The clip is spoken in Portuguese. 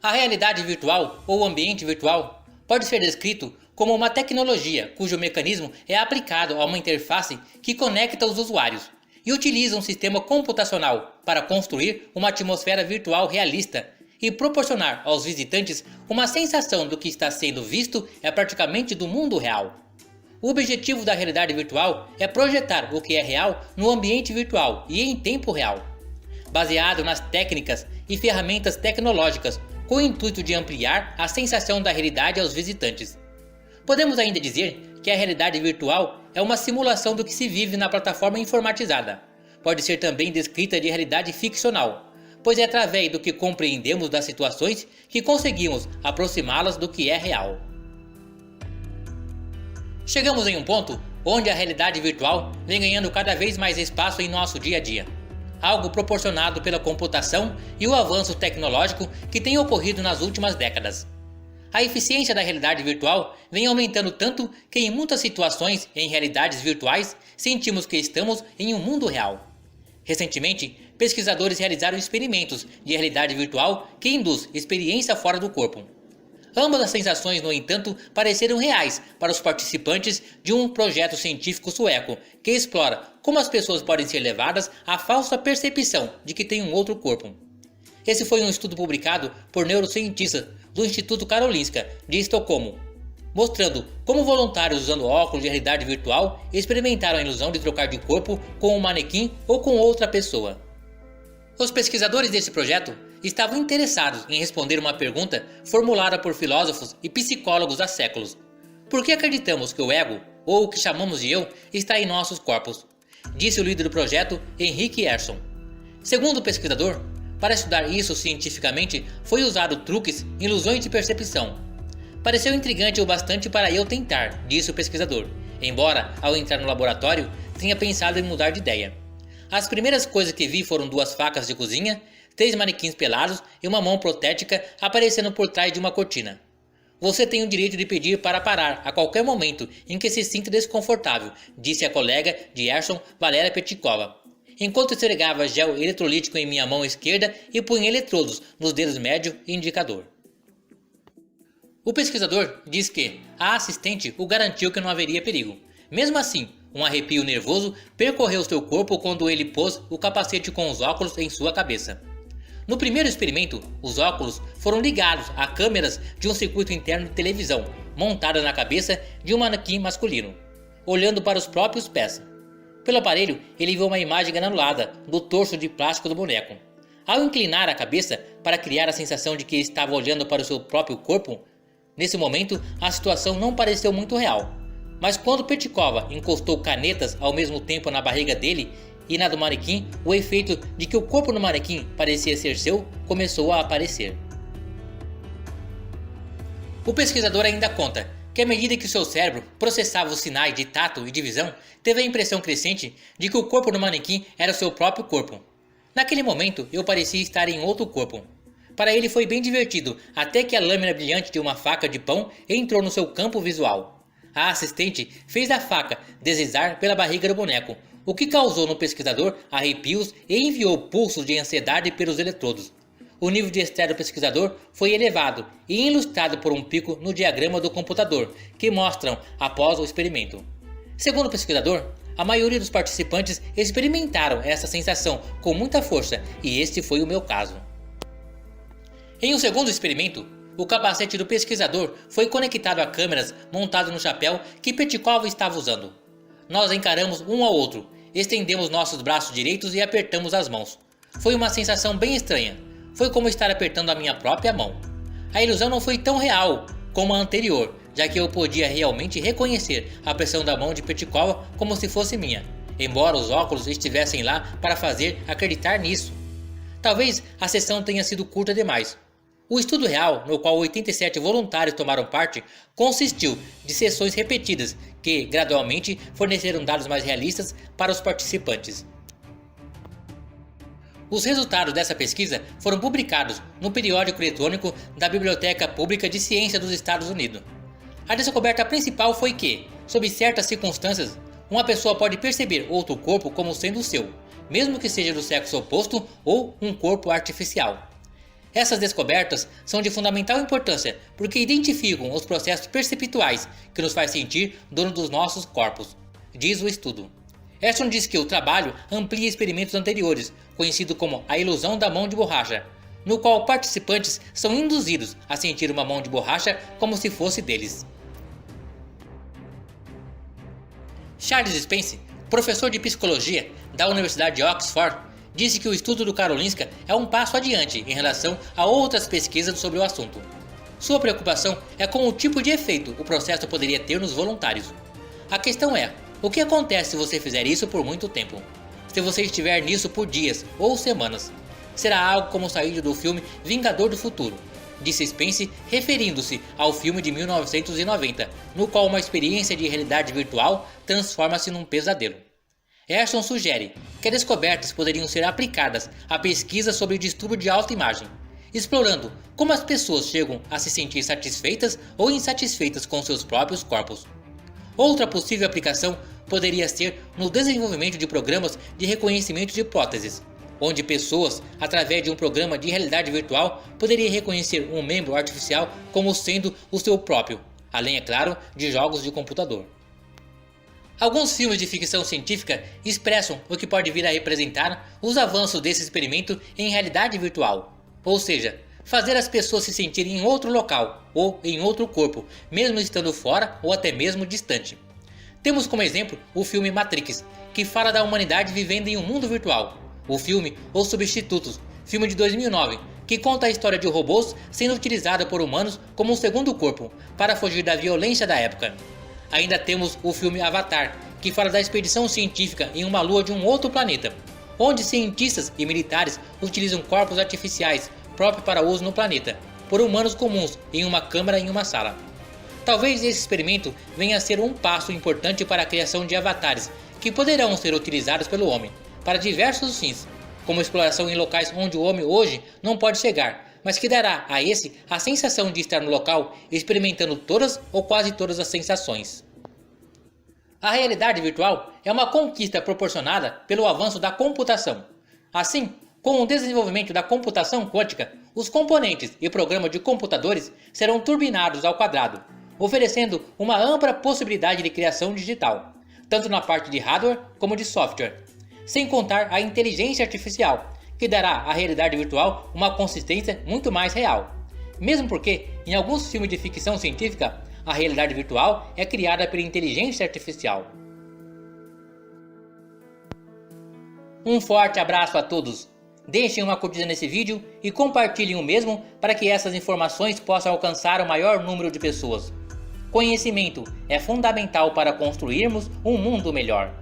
A realidade virtual ou ambiente virtual pode ser descrito como uma tecnologia cujo mecanismo é aplicado a uma interface que conecta os usuários e utiliza um sistema computacional para construir uma atmosfera virtual realista e proporcionar aos visitantes uma sensação do que está sendo visto é praticamente do mundo real. O objetivo da realidade virtual é projetar o que é real no ambiente virtual e em tempo real, baseado nas técnicas e ferramentas tecnológicas com o intuito de ampliar a sensação da realidade aos visitantes. Podemos ainda dizer que a realidade virtual é uma simulação do que se vive na plataforma informatizada. Pode ser também descrita de realidade ficcional, pois é através do que compreendemos das situações que conseguimos aproximá-las do que é real. Chegamos em um ponto onde a realidade virtual vem ganhando cada vez mais espaço em nosso dia a dia, algo proporcionado pela computação e o avanço tecnológico que tem ocorrido nas últimas décadas. A eficiência da realidade virtual vem aumentando tanto que em muitas situações em realidades virtuais sentimos que estamos em um mundo real. Recentemente, pesquisadores realizaram experimentos de realidade virtual que induz experiência fora do corpo. Ambas as sensações, no entanto, pareceram reais para os participantes de um projeto científico sueco que explora como as pessoas podem ser levadas à falsa percepção de que têm um outro corpo. Esse foi um estudo publicado por neurocientistas do Instituto Karolinska de Estocolmo, mostrando como voluntários usando óculos de realidade virtual experimentaram a ilusão de trocar de corpo com um manequim ou com outra pessoa. Os pesquisadores desse projeto estavam interessados em responder uma pergunta formulada por filósofos e psicólogos há séculos. Por que acreditamos que o ego, ou o que chamamos de eu, está em nossos corpos? Disse o líder do projeto, Henrik Ersson. Segundo o pesquisador, para estudar isso cientificamente, foi usado truques e ilusões de percepção. Pareceu intrigante o bastante para eu tentar, disse o pesquisador, embora, ao entrar no laboratório, tenha pensado em mudar de ideia. As primeiras coisas que vi foram 2 facas de cozinha, 3 manequins pelados e uma mão protética aparecendo por trás de uma cortina. Você tem o direito de pedir para parar a qualquer momento em que se sinta desconfortável, disse a colega de Ersson, Valéria Petikova, enquanto esfregava gel eletrolítico em minha mão esquerda e punha eletrodos nos dedos médio e indicador. O pesquisador diz que a assistente o garantiu que não haveria perigo. Mesmo assim, um arrepio nervoso percorreu seu corpo quando ele pôs o capacete com os óculos em sua cabeça. No primeiro experimento, os óculos foram ligados a câmeras de um circuito interno de televisão, montada na cabeça de um manequim masculino, olhando para os próprios pés. Pelo aparelho, ele viu uma imagem granulada do torso de plástico do boneco. Ao inclinar a cabeça para criar a sensação de que estava olhando para o seu próprio corpo, nesse momento a situação não pareceu muito real. Mas quando Petikova encostou canetas ao mesmo tempo na barriga dele e na do manequim, o efeito de que o corpo do manequim parecia ser seu começou a aparecer. O pesquisador ainda conta que à medida que seu cérebro processava os sinais de tato e de visão, teve a impressão crescente de que o corpo do manequim era o seu próprio corpo. Naquele momento, eu parecia estar em outro corpo. Para ele foi bem divertido, até que a lâmina brilhante de uma faca de pão entrou no seu campo visual. A assistente fez a faca deslizar pela barriga do boneco, o que causou no pesquisador arrepios e enviou pulsos de ansiedade pelos eletrodos. O nível de estresse do pesquisador foi elevado e ilustrado por um pico no diagrama do computador, que mostram após o experimento. Segundo o pesquisador, a maioria dos participantes experimentaram essa sensação com muita força, e este foi o meu caso. Em um segundo experimento, o capacete do pesquisador foi conectado a câmeras montado no chapéu que Petikova estava usando. Nós encaramos um ao outro, estendemos nossos braços direitos e apertamos as mãos. Foi uma sensação bem estranha. Foi como estar apertando a minha própria mão. A ilusão não foi tão real como a anterior, já que eu podia realmente reconhecer a pressão da mão de Petikova como se fosse minha, embora os óculos estivessem lá para fazer acreditar nisso. Talvez a sessão tenha sido curta demais. O estudo real, no qual 87 voluntários tomaram parte, consistiu de sessões repetidas que, gradualmente, forneceram dados mais realistas para os participantes. Os resultados dessa pesquisa foram publicados no periódico eletrônico da Biblioteca Pública de Ciência dos Estados Unidos. A descoberta principal foi que, sob certas circunstâncias, uma pessoa pode perceber outro corpo como sendo o seu, mesmo que seja do sexo oposto ou um corpo artificial. Essas descobertas são de fundamental importância porque identificam os processos perceptuais que nos faz sentir dono dos nossos corpos, diz o estudo. Ashton diz que o trabalho amplia experimentos anteriores, conhecido como a ilusão da mão de borracha, no qual participantes são induzidos a sentir uma mão de borracha como se fosse deles. Charles Spence, professor de psicologia da Universidade de Oxford, disse que o estudo do Karolinska é um passo adiante em relação a outras pesquisas sobre o assunto. Sua preocupação é com o tipo de efeito o processo poderia ter nos voluntários. A questão é, o que acontece se você fizer isso por muito tempo? Se você estiver nisso por dias ou semanas? Será algo como sair do filme Vingador do Futuro, disse Spence, referindo-se ao filme de 1990, no qual uma experiência de realidade virtual transforma-se num pesadelo. Ashton sugere que as descobertas poderiam ser aplicadas à pesquisa sobre o distúrbio de autoimagem, explorando como as pessoas chegam a se sentir satisfeitas ou insatisfeitas com seus próprios corpos. Outra possível aplicação poderia ser no desenvolvimento de programas de reconhecimento de próteses, onde pessoas, através de um programa de realidade virtual, poderiam reconhecer um membro artificial como sendo o seu próprio, além, é claro, de jogos de computador. Alguns filmes de ficção científica expressam o que pode vir a representar os avanços desse experimento em realidade virtual, ou seja, fazer as pessoas se sentirem em outro local ou em outro corpo, mesmo estando fora ou até mesmo distante. Temos como exemplo o filme Matrix, que fala da humanidade vivendo em um mundo virtual. O filme Os Substitutos, filme de 2009, que conta a história de robôs sendo utilizados por humanos como um segundo corpo para fugir da violência da época. Ainda temos o filme Avatar, que fala da expedição científica em uma lua de um outro planeta, onde cientistas e militares utilizam corpos artificiais próprios para uso no planeta, por humanos comuns em uma câmara em uma sala. Talvez esse experimento venha a ser um passo importante para a criação de avatares que poderão ser utilizados pelo homem para diversos fins, como exploração em locais onde o homem hoje não pode chegar, mas que dará a esse a sensação de estar no local experimentando todas ou quase todas as sensações. A realidade virtual é uma conquista proporcionada pelo avanço da computação. Assim, com o desenvolvimento da computação quântica, os componentes e programas de computadores serão turbinados ao quadrado, oferecendo uma ampla possibilidade de criação digital, tanto na parte de hardware como de software, sem contar a inteligência artificial, que dará à realidade virtual uma consistência muito mais real. Mesmo porque, em alguns filmes de ficção científica, a realidade virtual é criada pela inteligência artificial. Um forte abraço a todos! Deixem uma curtida nesse vídeo e compartilhem o mesmo para que essas informações possam alcançar o maior número de pessoas. Conhecimento é fundamental para construirmos um mundo melhor.